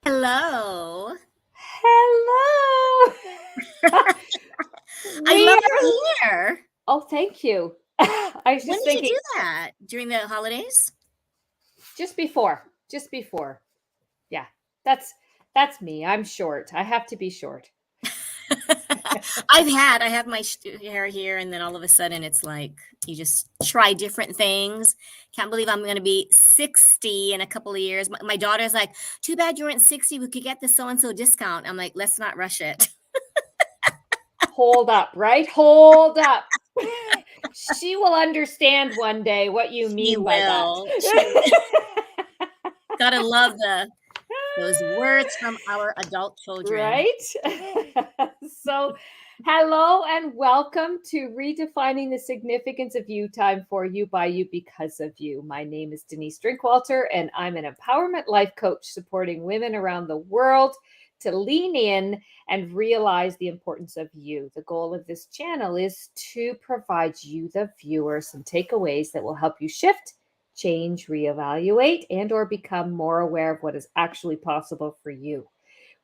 Hello. Hello. I We love are. your hair. Oh, thank you. I was When just did you thinking do that? During the holidays? just before. Yeah, that's me. I'm short. I have to be short. I have my hair here, and then all of a sudden it's like you just try different things. Can't believe I'm going to be 60 in a couple of years. My daughter's like, too bad you weren't 60. We could get the so and so discount. I'm like, let's not rush it. Hold up, right? Hold up. She will understand one day what you She mean by that. will. Gotta love those words from our adult children. Right? So, hello and welcome to Redefining the Significance of You, time for you, by you, because of you. My name is Denise Drinkwalter, and I'm an empowerment life coach supporting women around the world to lean in and realize the importance of you. The goal of this channel is to provide you, the viewer, some takeaways that will help you shift, change, reevaluate, and or become more aware of what is actually possible for you.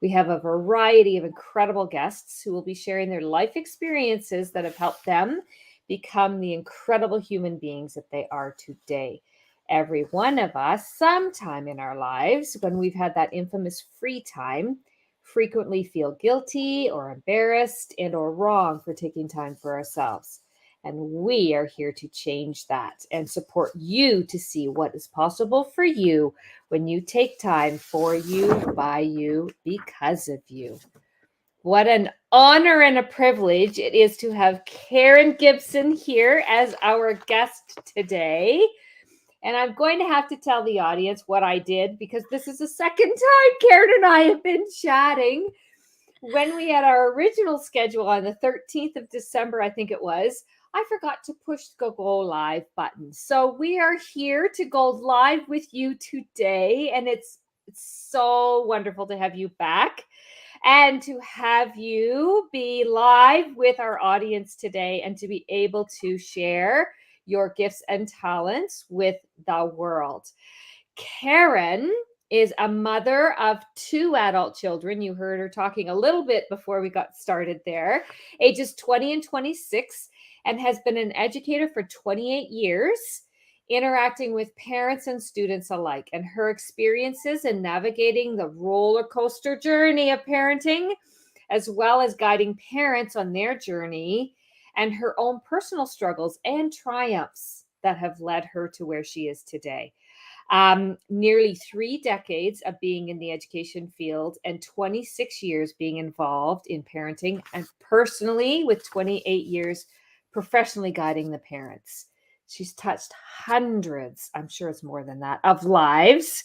We have a variety of incredible guests who will be sharing their life experiences that have helped them become the incredible human beings that they are today. Every one of us, sometime in our lives, when we've had that infamous free time, frequently feel guilty or embarrassed and or wrong for taking time for ourselves. And we are here to change that and support you to see what is possible for you when you take time for you, by you, because of you. What an honor and a privilege it is to have Karen Gibson here as our guest today. And I'm going to have to tell the audience what I did because this is the second time Karen and I have been chatting. When we had our original schedule on the 13th of December, I think it was, I forgot to push the go live button. So we are here to go live with you today. And it's so wonderful to have you back and to have you be live with our audience today and to be able to share your gifts and talents with the world. Karen is a mother of two adult children. You heard her talking a little bit before we got started there, ages 20 and 26, and has been an educator for 28 years, interacting with parents and students alike. And her experiences in navigating the roller coaster journey of parenting, as well as guiding parents on their journey, and her own personal struggles and triumphs that have led her to where she is today. Nearly 3 decades of being in the education field and 26 years being involved in parenting, and personally with 28 years professionally guiding the parents. She's touched hundreds, I'm sure it's more than that, of lives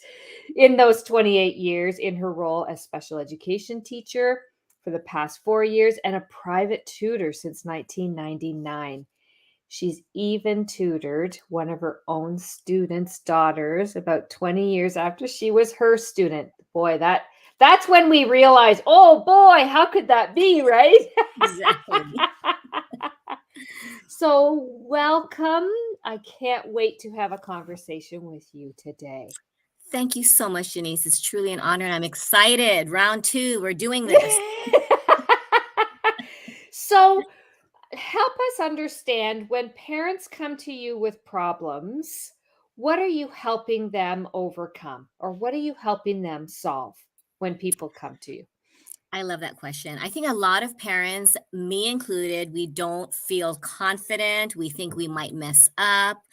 in those 28 years in her role as special education teacher for the past 4 years and a private tutor since 1999. She's even tutored one of her own students' daughters about 20 years after she was her student. Boy, that's when we realize, oh boy, how could that be, right? Exactly. So, welcome. I can't wait to have a conversation with you today. Thank you so much, Denise. It's truly an honor, and I'm excited. Round two, we're doing this. So, help us understand when parents come to you with problems, what are you helping them overcome or what are you helping them solve when people come to you? I love that question. I think a lot of parents, me included, we don't feel confident. We think we might mess up.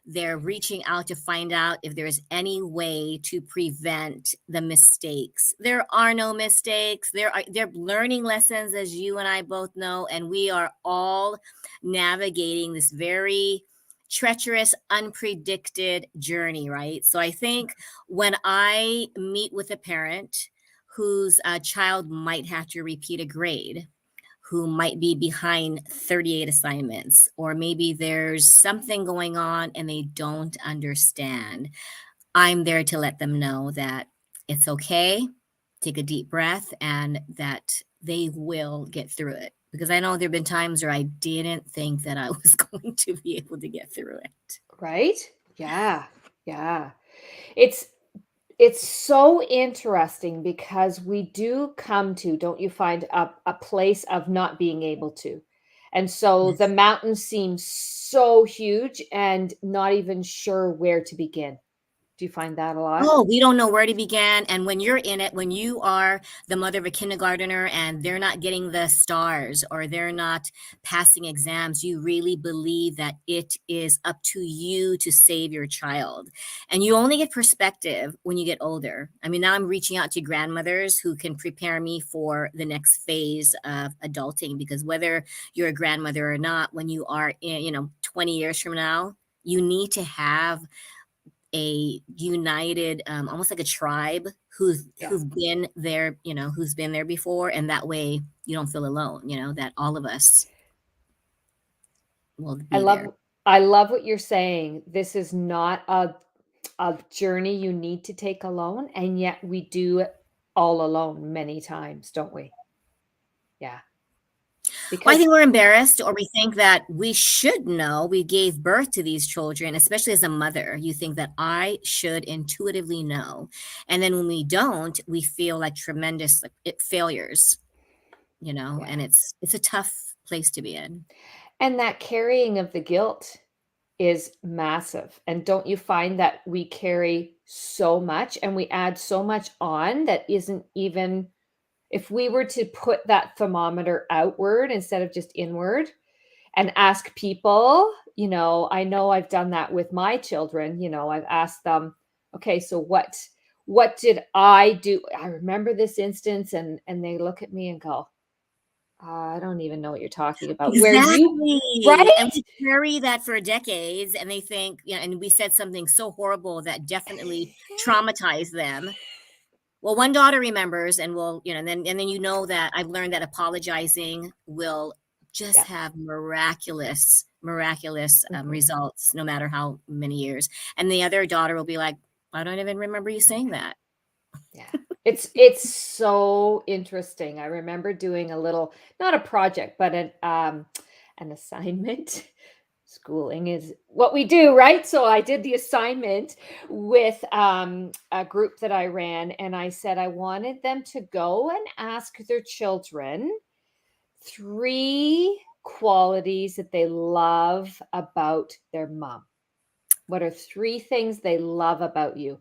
They're reaching out to find out if there's any way to prevent the mistakes. There are no mistakes. They're learning lessons, as you and I both know, and we are all navigating this very treacherous, unpredicted journey, right? So I think when I meet with a parent whose child might have to repeat a grade, who might be behind 38 assignments, or maybe there's something going on and they don't understand, I'm there to let them know that it's okay, take a deep breath, and that they will get through it. Because I know there have been times where I didn't think that I was going to be able to get through it. Right? Yeah. Yeah. It's it's so interesting because we do come to, don't you find, a place of not being able to. And so the Yes. mountain seems so huge and not even sure where to begin. Do you find that a lot? Oh, we don't know where to begin. And when you're in it, when you are the mother of a kindergartner and they're not getting the stars or they're not passing exams, you really believe that it is up to you to save your child. And you only get perspective when you get older. I mean, now I'm reaching out to grandmothers who can prepare me for the next phase of adulting, because whether you're a grandmother or not, when you are in, 20 years from now, you need to have a united, almost like a tribe Yeah. who've been there, who's been there before, and that way you don't feel alone. That all of us will I be there. love I love what you're saying. This is not a journey you need to take alone, and yet we do it all alone many times, don't we? Yeah. Well, I Because think we're embarrassed, or we think that we should know. We gave birth to these children, especially as a mother. You think that I should intuitively know, and then when we don't, we feel like tremendous failures. yeah. And it's a tough place to be in. And that carrying of the guilt is massive. And don't you find that we carry so much and we add so much on that isn't even, if we were to put that thermometer outward instead of just inward and ask people, I know I've done that with my children, I've asked them, okay, so what did I do? I remember this instance, and they look at me and go, I don't even know what you're talking about. Where you right? Exactly, and we carry that for decades, and they think, and we said something so horrible that definitely traumatized them. Well, one daughter remembers and will, and then that I've learned that apologizing will just Yeah. have miraculous Mhm. results, no matter how many years. And the other daughter will be like, "I don't even remember you saying that." Yeah. It's so interesting. I remember doing a little, not a project, but an assignment. Schooling is what we do, right? So I did the assignment with a group that I ran, and I said I wanted them to go and ask their children 3 qualities that they love about their mom. What are 3 things they love about you?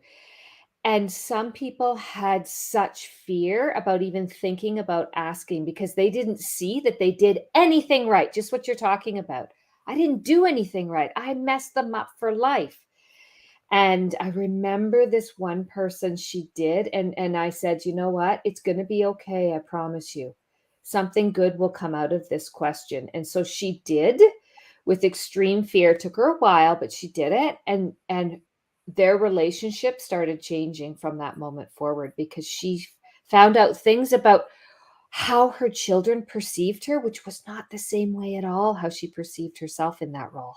And some people had such fear about even thinking about asking because they didn't see that they did anything right, just what you're talking about. I didn't do anything right. I messed them up for life. And I remember this one person, she did, and I said, "You know what? It's gonna be okay, I promise you. Something good will come out of this question." And so she did with extreme fear. It took her a while, but she did it, and their relationship started changing from that moment forward because she found out things about how her children perceived her, which was not the same way at all how she perceived herself in that role.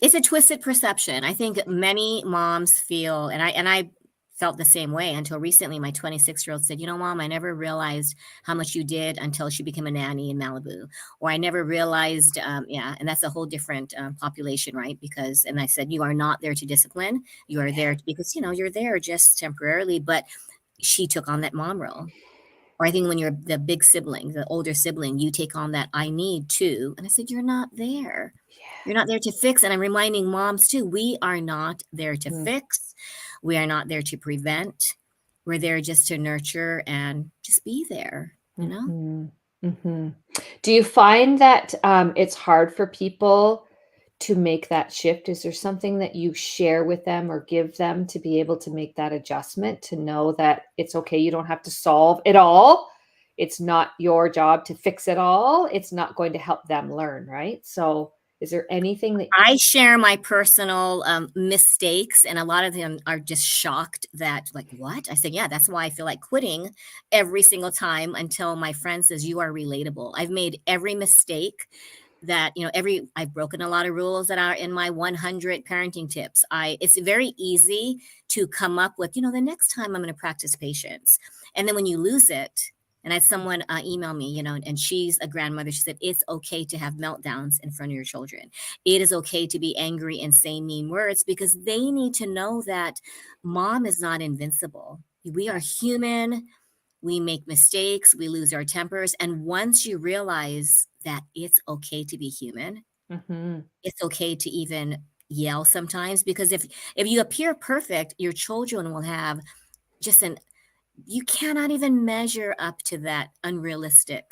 It's a twisted perception. I think many moms feel, and I felt the same way until recently. My 26-year-old said, Mom, I never realized how much you did until she became a nanny in Malibu. Or I never realized, yeah, and that's a whole different population, right? And I said, you are not there to discipline. You are there because, you're there just temporarily. But she took on that mom role. Or I think when you're the big sibling, the older sibling, you take on that I need to. And I said, you're not there. You're not there to fix. And I'm reminding moms too, we are not there to Yeah. fix. We are not there to prevent. We're there just to nurture and just be there. Mhm, mhm. Do you find that, it's hard for people to make that shift? Is there something that you share with them or give them to be able to make that adjustment, to know that it's okay, you don't have to solve it all? It's not your job to fix it all. It's not going to help them learn, right? So, is there anything that I share my personal mistakes, and a lot of them are just shocked that, like, what? I said, yeah, that's why I feel like quitting every single time until my friend says, you are relatable. I've made every mistake that, I've broken a lot of rules that are in my 100 parenting tips. It's very easy to come up with, the next time I'm going to practice patience. And then when you lose it, And I had someone email me, and she's a grandmother. She said, it's okay to have meltdowns in front of your children. It is okay to be angry and say mean words because they need to know that mom is not invincible. We are human. We make mistakes. We lose our tempers. And once you realize that it's okay to be human, Mm-hmm. it's okay to even yell sometimes, because if you appear perfect, your children will have just you cannot even measure up to that unrealistic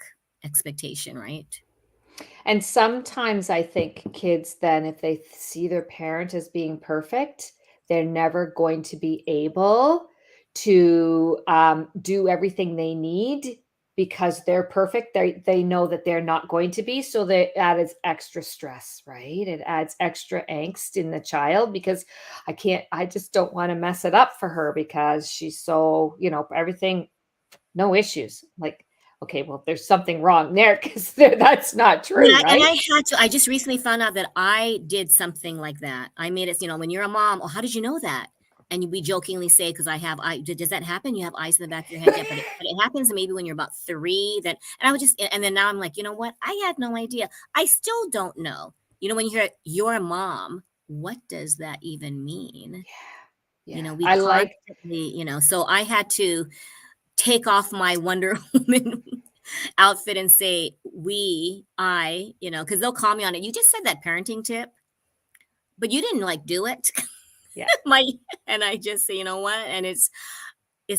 expectation, right? And sometimes I think kids then, if they see their parent as being perfect, they're never going to be able to do everything they need because they're perfect. They know that they're not going to be. So that adds extra stress, right? It adds extra angst in the child because I just don't want to mess it up for her because she's so, everything, no issues. Like, okay, well, there's something wrong there because that's not And true, right? I just recently found out that I did something like that. I made it, when you're a mom, oh, how did you know that? And we jokingly say, because does that happen? You have eyes in the back of your head? Yeah, but it happens maybe when you're about 3. And I would and then now I'm like, you know what? I had no idea. I still don't know. When you hear you're a mom, what does that even mean? Yeah. We I like constantly, so I had to take off my Wonder Woman outfit and say because they'll call me on it. You just said that parenting tip, but you didn't like do it. yeah. my and I just say, you know what? And it's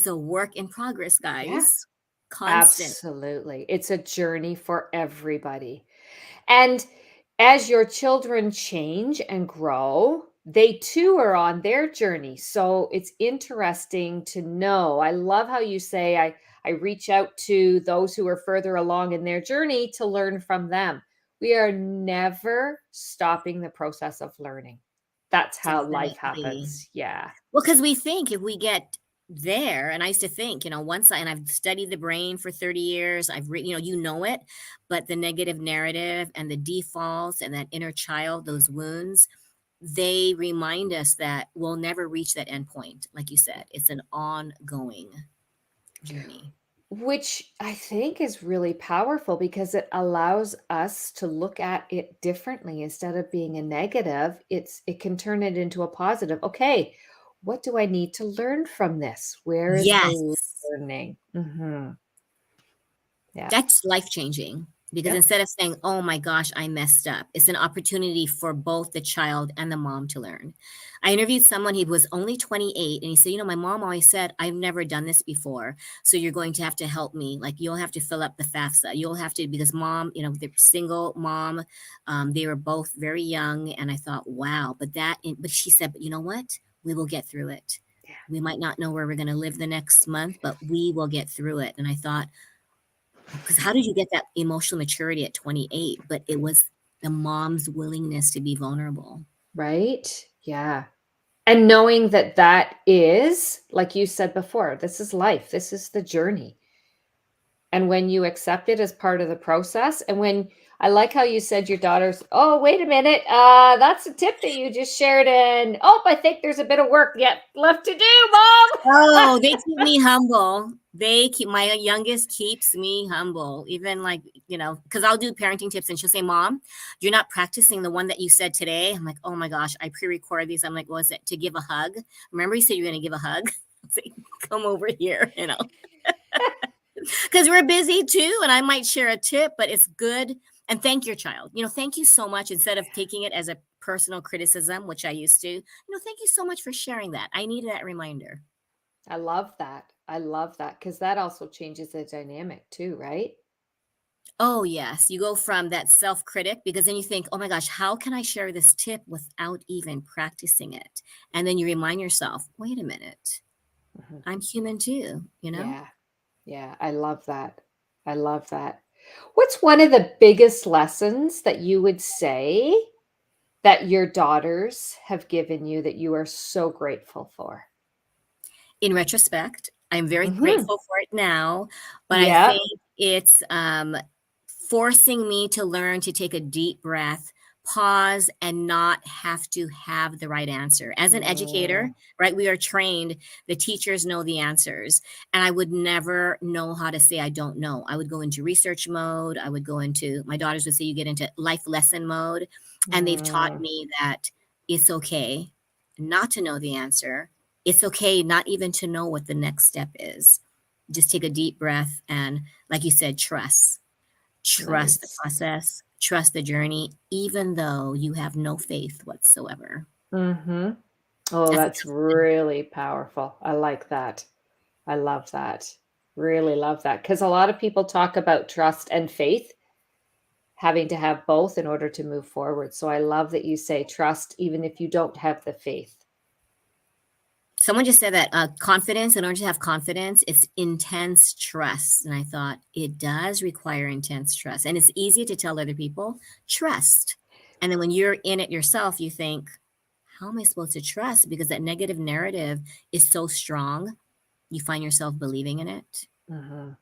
a work in progress, Yeah. guys. Constant. Absolutely. It's a journey for everybody. And as your children change and grow, they too are on their journey. So it's interesting to know. I love how you say I reach out to those who are further along in their journey to learn from them. We are never stopping the process of learning. That's how life Definitely. happens. Yeah. Well, because we think if we get there, and I used to think, and I've studied the brain for 30 years, I've read, it, but the negative narrative and the defaults and that inner child, those wounds, they remind us that we'll never reach that end point. Like you said, it's an ongoing journey. Which I think is really powerful because it allows us to look at it differently. Instead of being a negative, it can turn it into a positive. Okay, what do I need to learn from this? Where is the Yes. learning? Mhm. Yeah. That's life changing, because Yep. instead of saying, oh my gosh, I messed up, it's an opportunity for both the child and the mom to learn. I interviewed someone, he was only 28, and he said, my mom always said, I've never done this before. So you're going to have to help me. Like, you'll have to fill up the FAFSA. You'll have to, because mom, the single mom, they were both very young. And I thought, wow, but she said, but you know what? We will get through it. Yeah. We might not know where we're going to live the next month, but we will get through it. And I thought, because how did you get that emotional maturity at 28? But it was the mom's willingness to be vulnerable. Right? Yeah. And knowing that that is, like you said before, this is life. This is the journey. And when you accept it as part of the process, and when I like how you said your daughter's, oh, wait a minute, that's a tip that you just shared. And oh, I think there's a bit of work yet left to do, mom. Oh, they keep me humble. My youngest keeps me humble. Even like, because I'll do parenting tips and she'll say, Mom, you're not practicing the one that you said today. I'm like, oh my gosh, I pre-record these. I'm like, what was it? To give a hug. Remember you said you're going to give a hug? Say, come over here, because we're busy too. And I might share a tip, but it's good. And thank your child. Thank you so much. Instead of taking it as a personal criticism, which I used to, thank you so much for sharing that. I needed that reminder. I love that. I love that because that also changes the dynamic too, right? Oh, yes. You go from that self-critic, because then you think, oh my gosh, how can I share this tip without even practicing it? And then you remind yourself, wait a minute, Mhm. I'm human too. Yeah. Yeah. I love that. I love that. What's one of the biggest lessons that you would say that your daughters have given you that you are so grateful for? In retrospect, I'm very Mhm. grateful for it now, but I Yep. think it's forcing me to learn to take a deep breath, pause and not have to have the right answer. As an educator, right, we are trained, the teachers know the answers, and I would never know how to say I don't know. I would go into research mode. I would go into, my daughters would say, you get into life lesson mode, and they've taught me that it's okay not to know the answer. It's okay not even to know what the next step is. Just take a deep breath and, like you said, trust the Nice. process, trust the journey, even though you have no faith whatsoever. Mm-hmm. Oh, That's a that's tough one. really powerful. I like that. I love that. Really love that. Because a lot of people talk about trust and faith, having to have both in order to move forward. So I love that you say trust, even if you don't have the faith. Someone just said that confidence, in order to have confidence, it's intense trust. And I thought it does require intense trust. And it's easy to tell other people, trust. And then when you're in it yourself, you think, how am I supposed to trust? Because that negative narrative is so strong, you find yourself believing in it. Mhm.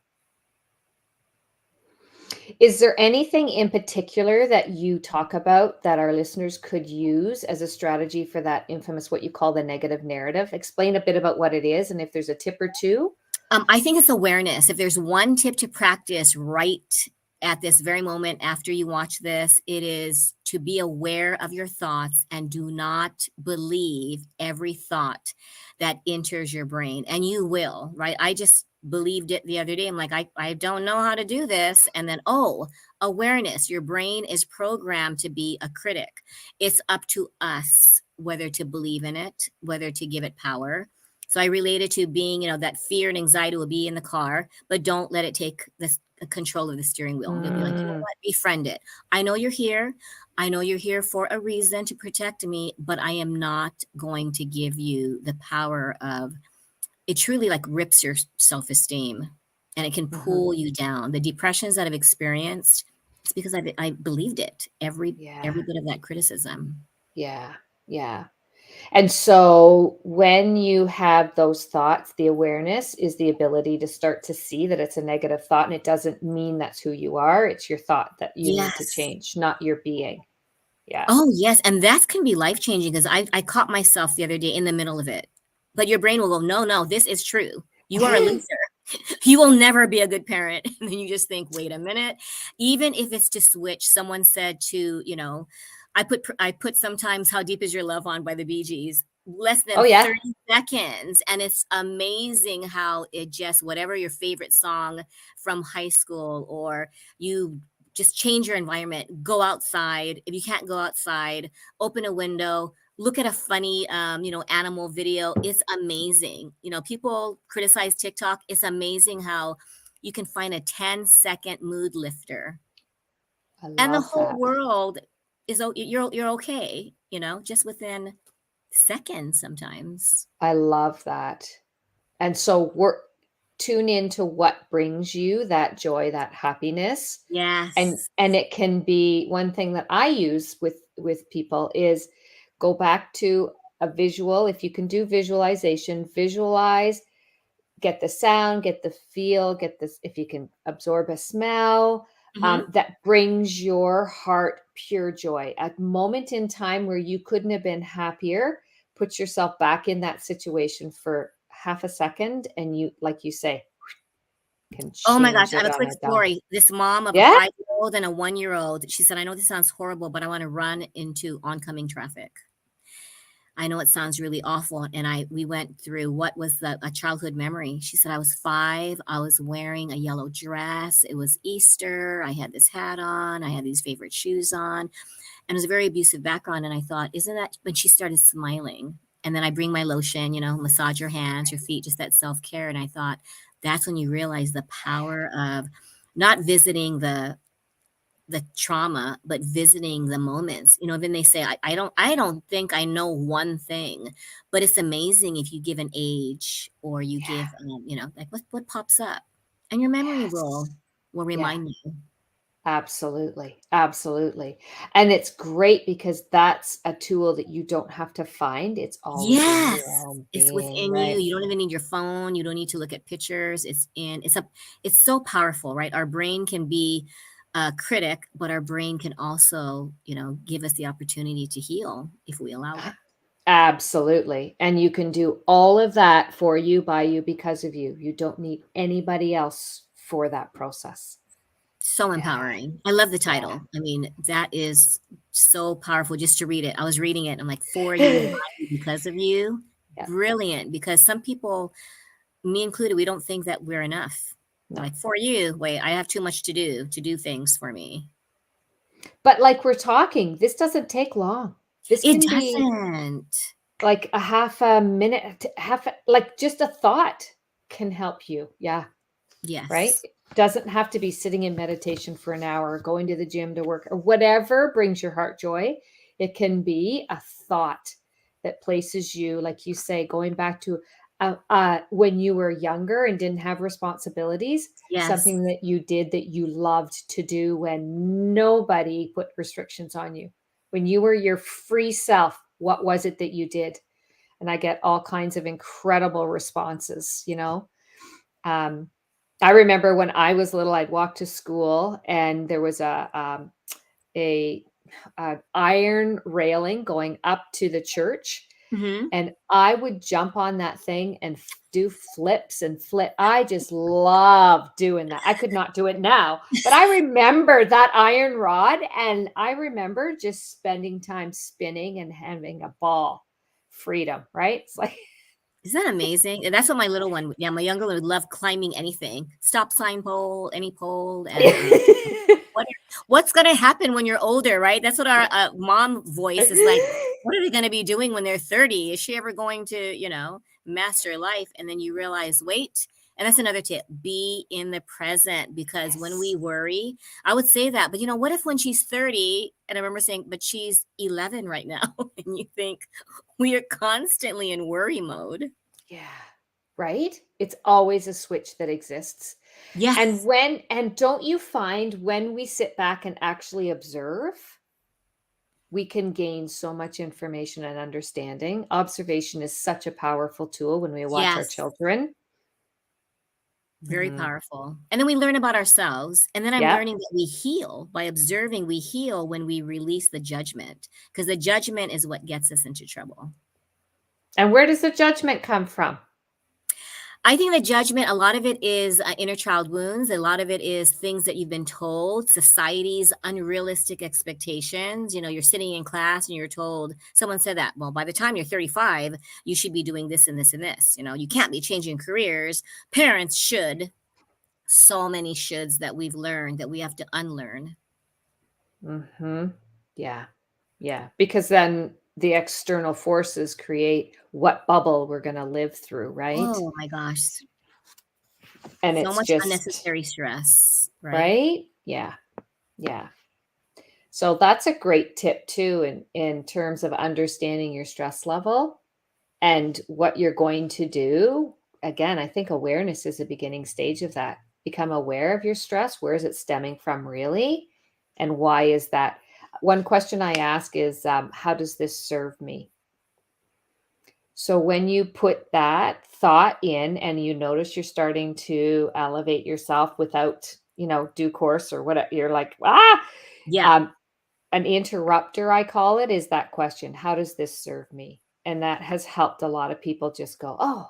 Is there anything in particular that you talk about that our listeners could use as a strategy for that infamous, what you call the negative narrative? Explain a bit about what it is and if there's a tip or two. I think it's awareness. If there's one tip to practice right at this very moment after you watch this, it is to be aware of your thoughts and do not believe every thought that enters your brain. And you will, right? I just believed it the other day. I'm like, I don't know how to do this. And then, oh, awareness. Your brain is programmed to be a critic. It's up to us whether to believe in it, whether to give it power. So I related to being, that fear and anxiety will be in the car, but don't let it take the control of the steering wheel. You'll be like, you know Mm, what? Befriend it. I know you're here. I know you're here for a reason to protect me, but I am not going to give you the power of it. Truly like rips your self-esteem and it can mhm. pull you down. The depressions that I've experienced, it's because I believed it. Every Yeah, bit of that criticism. yeah, yeah. And so when you have those thoughts, the awareness is the ability to start to see that it's a negative thought and it doesn't mean that's who you are. It's your thought that you need to Yes. change, not your being. Yeah. Oh, yes, and that can be life-changing because I caught myself the other day in the middle of it. But your brain will go, "No, no, this is true. You are a loser. You will never be a good parent." And then you just think, "Wait a minute." Even if it's to switch, someone said to, I put sometimes "How Deep Is Your Love" on by the Bee Gees, less Oh, than yeah. 30 seconds, and it's amazing how it just whatever your favorite song from high school or you just change your environment, go outside. If you can't go outside, open a window, look at a funny, animal video. It's amazing. People criticize TikTok. It's amazing how you can find a 10-second mood lifter I and the love whole that. world you're okay, just within seconds sometimes. I love that. And so tune into what brings you that joy, that happiness. Yes. And it can be one thing that I use with people is go back to a visual. If you can do visualization, visualize, get the sound, get the feel, get this, if you can absorb a smell, Mhm. that brings your heart pure joy. A moment in time where you couldn't have been happier, put yourself back in that situation for half a second, and you, like you say, can Oh my gosh, change I have it a on quick a dime. story. This mom of a Yeah. 5-year-old and a 1-year-old, she said, "I know this sounds horrible, but I wanna run into oncoming traffic. I know it sounds really awful." And we went through what was a childhood memory. She said, "I was 5, I was wearing a yellow dress, it was Easter, I had this hat on, I had these favorite shoes on," and it was a very abusive background, and I thought, "Isn't that" when she started smiling, and then I bring my lotion, massage your hands, your feet, just that self-care, and I thought, that's when you realize the power of not visiting the trauma, but visiting the moments. Then they say, I don't think I know one thing, but it's amazing if you give an age or you Yeah. give, like what pops up, and your memory will Yes. will Yeah. remind you. Absolutely. Absolutely. And it's great because that's a tool that you don't have to find. It's always in your Yes, own it's being, within you. right? You don't even need your phone. You don't need to look at pictures. It's so powerful, right? Our brain can be a critic, but our brain can also, give us the opportunity to heal if we allow it. Absolutely. And you can do all of that for you, by you, because of you. You don't need anybody else for that process. So Yeah. empowering. I love the Yeah. title. I mean, that is so powerful just to read it. I was reading it and I'm like, for you, by you, because of you. Yeah. Brilliant. Because some people, me included, we don't think that we're enough. No. Like, for you, wait, I have too much to do things for me. But like we're talking, this doesn't take long. This It can be doesn't. like a half a minute, like just a thought can help you. Yeah. Right? Yes. It doesn't have to be sitting in meditation for an hour or going to the gym to work or whatever brings your heart joy. It can be a thought that places you, like you say, going back to when you were younger and didn't have responsibilities, Yes. something that you did that you loved to do when nobody put restrictions on you. When you were your free self, what was it that you did? And I get all kinds of incredible responses, I remember when I was little, I'd walk to school and there was a iron railing going up to the church, Hmm. and I would jump on that thing and do flips and flip. I just love doing that. I could not do it now, but I remember that iron rod, and I remember just spending time spinning and having a ball. Freedom, right? It's like Isn't that amazing? And that's what my little one, yeah, my younger one would love climbing anything, stop sign pole, any pole. And what, what's going to happen when you're older, right? That's what our mom voice is like. What are they going to be doing when they're 30? Is she ever going to, master life? And then you realize, wait, and that's another tip, be in the present, because when we Yes. worry, I would say that, but what if when she's 30, and I remember saying, but she's 11 right now, and you think we are constantly in worry mode. Yeah. Right? It's always a switch that exists. And Yes. don't you find when we sit back and actually observe, we can gain so much information and understanding. Observation is such a powerful tool when we watch our Yes. children. Very Mhm. powerful. And then we learn about ourselves. And then I'm Yep. learning that we heal by observing. We heal when we release the judgment, because the judgment is what gets us into trouble. And where does the judgment come from? I think the judgment, a lot of it is inner child wounds. A lot of it is things that you've been told, society's unrealistic expectations. You're sitting in class and you're told, someone said that, well, by the time you're 35, you should be doing this and this and this. You can't be changing careers. Parents should. So many shoulds that we've learned that we have to unlearn. Mhm. Yeah. Yeah. Because then the external forces create what bubble we're going to live through, right? Oh my gosh. And So it's much just unnecessary stress, right? right? Yeah. Yeah. So that's a great tip too in terms of understanding your stress level and what you're going to do. Again, I think awareness is a beginning stage of that. Become aware of your stress. Where is it stemming from really? And why is that? One question I ask is, how does this serve me? So when you put that thought in and you notice you're starting to elevate yourself without, due course or whatever, you're like, Yeah. um, an interrupter, I call it, is that question, how does this serve me? And that has helped a lot of people just go, oh,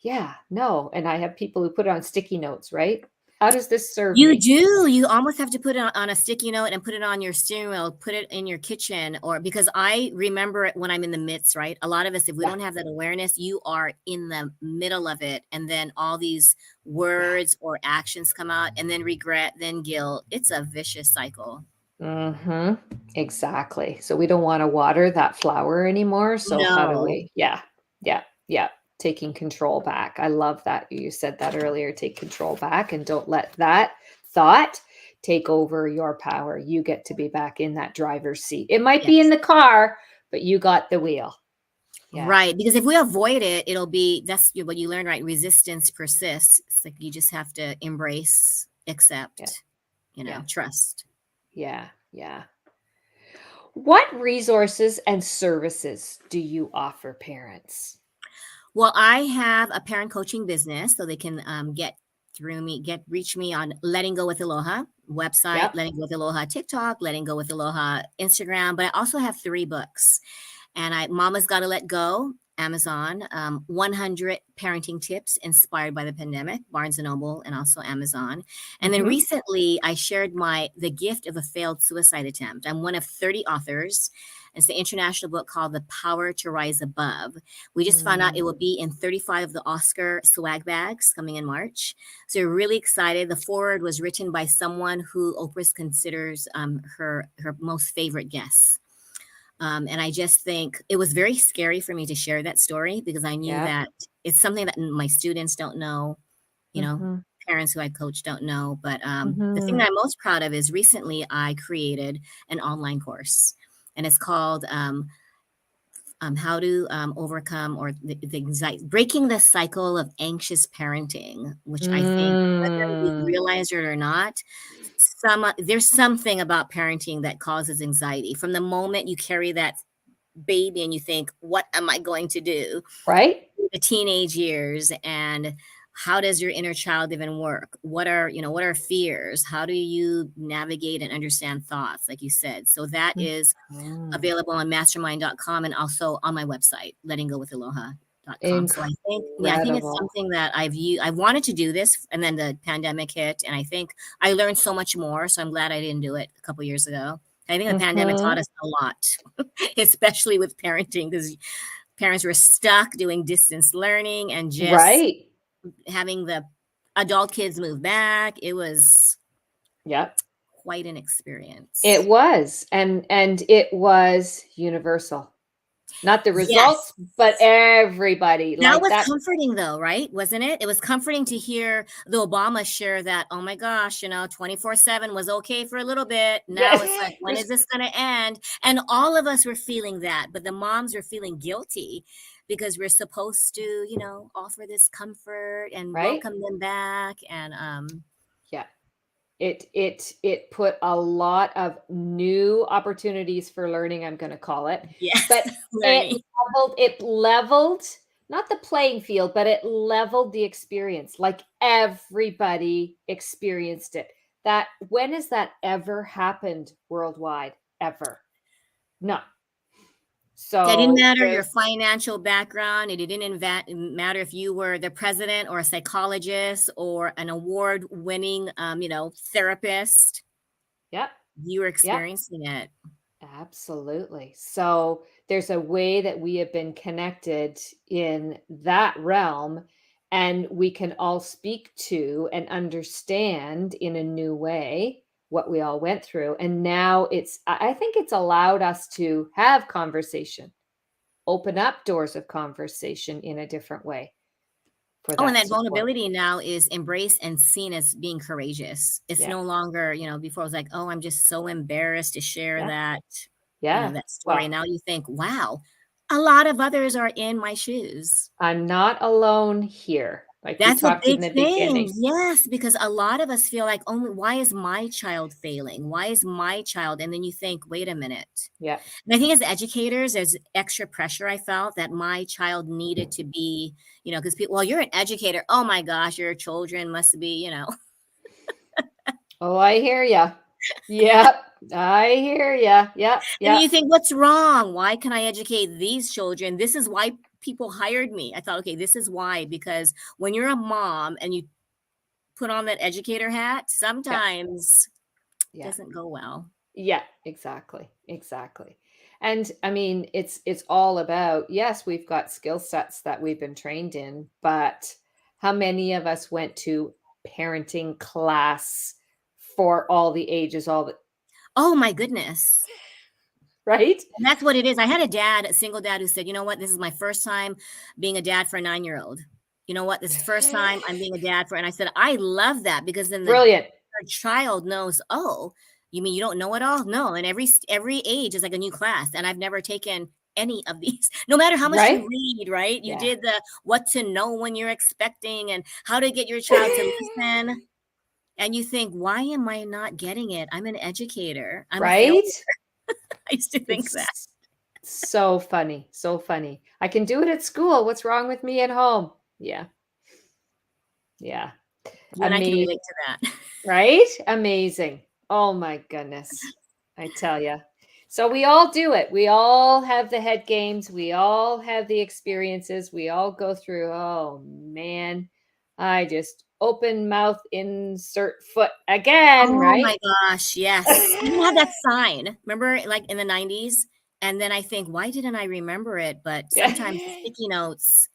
yeah, no. And I have people who put it on sticky notes, right? How does this serve You me? do. You almost have to put it on a sticky note and put it on your steering wheel, put it in your kitchen, or because I remember it when I'm in the midst, right? A lot of us, if we Yeah. don't have that awareness, you are in the middle of it. And then all these Yeah. words or actions come out, and then regret, then guilt. It's a vicious cycle. Hmm. Exactly. So we don't want to water that flower anymore. So how do No. we? Yeah. Yeah. Yeah. Taking control back. I love that you said that earlier. Take control back and don't let that thought take over your power. You get to be back in that driver's seat. It might be in Yes. the car, but you got the wheel. Yeah. Right. Because if we avoid it, that's what you learn, right? Resistance persists. It's like you just have to embrace, Yeah. accept, Yeah. trust. Yeah. Yeah. What resources and services do you offer parents? Well, I have a parent coaching business, so they can reach me on Letting Go with Aloha. website, Yep. Letting Go with Aloha TikTok, Letting Go with Aloha Instagram, but I also have 3 books. And Mama's Gotta Let Go, Amazon, 100 parenting tips inspired by the pandemic, Barnes and Noble, and also Amazon. And then Mhm. recently, I shared the gift of a failed suicide attempt. I'm one of 30 authors. It's the international book called The Power to Rise Above. We just found out Mm. it will be in 35 of the Oscar swag bags coming in March. So we're really excited. The foreword was written by someone who Oprah considers her most favorite guest. And I just think it was very scary for me to share that story because I knew Yeah. that it's something that my students don't know, you know, Mhm. parents who I coach don't know. But the thing Mhm. that I'm most proud of is recently I created an online course, and it's called How to Overcome or the Anxiety, Breaking the Cycle of Anxious Parenting, which I think whether we Mm. realize it or not, there's something about parenting that causes anxiety from the moment you carry that baby and you think, what am I going to do? Right? The teenage years, and how does your inner child even work? What are fears? How do you navigate and understand thoughts, like you said? So that is Mhm. available on mastermind.com and also on my website, lettinggowithaloha.com. So I think it's Incredible. something that I wanted to do this, and then the pandemic hit, and I think I learned so much more. So I'm glad I didn't do it a couple years ago. I think the pandemic taught Mhm. us a lot, especially with parenting, because parents were stuck doing distance learning and just Right. having the adult kids move back. It was Yep. quite an experience. It was, and it was universal. Not the Yes. results, but everybody That like was that. comforting though, right? Wasn't it? It was comforting to hear the Obama share that, oh my gosh, 24/7 was okay for a little bit. Now it's like, when is There's this going to end? And all of us were feeling that, but the moms were feeling guilty because we're supposed to, offer this comfort and right? welcome them back. And Yeah. It put a lot of new opportunities for learning, I'm gonna call it, yes, but it learning. leveled not the playing field, but it leveled the experience, like, everybody experienced it. That when has that ever happened worldwide? Ever. No. It didn't So, matter your there's financial background. It didn't matter if you were the president or a psychologist or an award-winning, therapist. Yep, You were yep. experiencing it. Absolutely. So there's a way that we have been connected in that realm, and we can all speak to and understand in a new way what we all went through. And now I think it's allowed us to have conversation, open up doors of conversation in a different way for Oh, and that that support. vulnerability now is embraced and seen as being courageous. It's Yeah. no longer, before it was like, "Oh, I'm just so embarrassed to share Yeah. that, Yeah. that story." Well, Now you think, "Wow, a lot of others are in my shoes." I'm not alone here, like we That's a talked in big the thing. beginning. Yes, because a lot of us feel like, "Oh, why is my child failing? Why is my child?" And then you think, "Wait a minute." Yeah. And I think as educators, there's extra pressure I felt that my child needed to be, because people, "Well, you're an educator. Oh my gosh, your children must be," Oh, I hear ya. Yep, I hear ya. Yep, And then yep, you think, "What's wrong? Why can I educate these children? This is why people hired me." I thought, "Okay, this is why, because when you're a mom and you put on that educator hat, yep, sometimes it yeah, doesn't go well." yeah, exactly, exactly. And I mean, it's all about, yes, we've got skill sets that we've been trained in, but how many of us went to parenting class for all the ages, all the Oh my goodness. right? And that's what it is. I had a single dad who said, "You know what? This is my first time being a dad for a 9-year-old. You know what? This is the first time I'm being a dad for," and I said, "I love that because then the Brilliant, child knows, oh, you mean you don't know it all? No." And every age is like a new class. And I've never taken any of these, no matter how much you right? read, right? You Yeah, did the what to know when you're expecting and how to get your child to listen. And you think, why am I not getting it? I'm an educator. I'm a failure. right? I used to think that. It's so funny, so funny. I can do it at school. What's wrong with me at home? Yeah, yeah. You and I can relate to that. Right? Amazing. Oh my goodness. I tell you. So we all do it. We all have the head games. We all have the experiences. We all go through. Oh man, I just open mouth, insert foot again, Oh right? my gosh, yes. We even had that sign. Remember, like, in the 90s? And then I think, "Why didn't I remember it?" But Yeah. sometimes the sticky notes,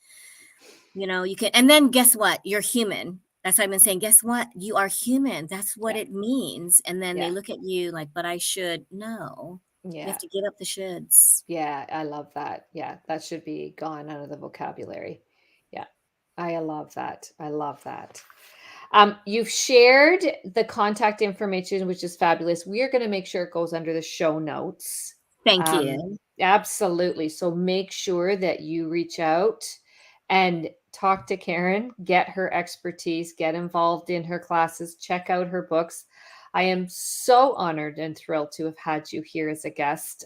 you can, and then guess what? You're human. That's what I've been saying. Guess what? You are human. That's what Yeah. it means. And then they Yeah. look at you like, "But I should." No. You have Yeah. to give up the shoulds. Yeah, I love that. Yeah, that should be gone out of the vocabulary. Yeah, I love that. I love that. You've shared the contact information, which is fabulous. We are going to make sure it goes under the show notes. Thank Um, you. Absolutely. So make sure that you reach out and talk to Karen, get her expertise, get involved in her classes, check out her books. I am so honored and thrilled to have had you here as a guest.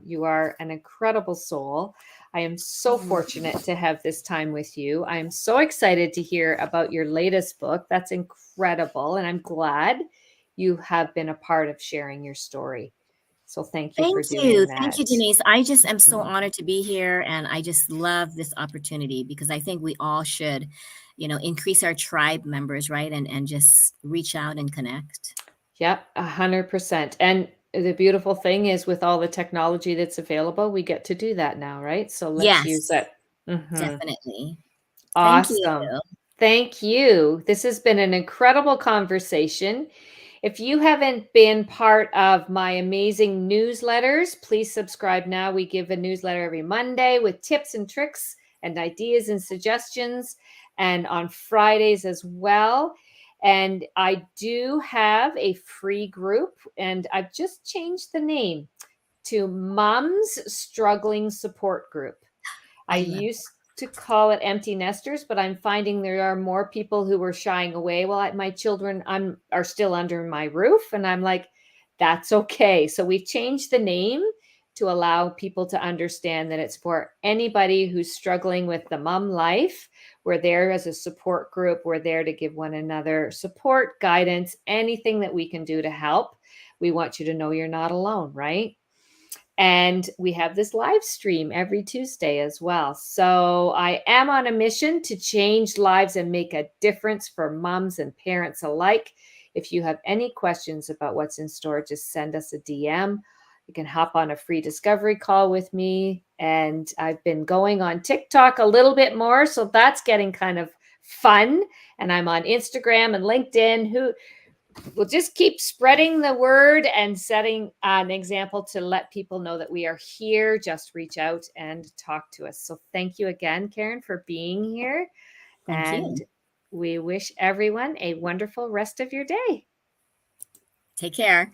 You are an incredible soul. I am so Oh, fortunate to have this time with you. I'm so excited to hear about your latest book. That's incredible. And I'm glad you have been a part of sharing your story. So thank you for thank you. doing Thank that. you, Denise. I just am so Mhm. honored to be here, and I just love this opportunity because I think we all should, increase our tribe members, right? And just reach out and connect. Yep, 100%. And the beautiful thing is with all the technology that's available, we get to do that now, right? So let's use Yes, it. Mhm. definitely. Thank you. Awesome. Thank you. This has been an incredible conversation. If you haven't been part of my amazing newsletters, please subscribe now. We give a newsletter every Monday with tips and tricks and ideas and suggestions, and on Fridays as well. And I do have a free group, and I've just changed the name to Moms Struggling Support Group. I I love. used to call it empty nesters, but I'm finding there are more people who are shying away. Well, my children are still under my roof, and I'm like, that's okay. So we've changed the name to allow people to understand that it's for anybody who's struggling with the mom life. We're there as a support group. We're there to give one another support, guidance, anything that we can do to help. We want you to know you're not alone, right? And we have this live stream every Tuesday as well. So I am on a mission to change lives and make a difference for moms and parents alike. If you have any questions about what's in store, just send us a DM. You can hop on a free discovery call with me. And I've been going on TikTok a little bit more. So that's getting kind of fun. And I'm on Instagram and LinkedIn. We'll just keep spreading the word and setting an example to let people know that we are here. Just reach out and talk to us. So thank you again, Karen, for being here. Thank And you. we wish everyone a wonderful rest of your day. Take care.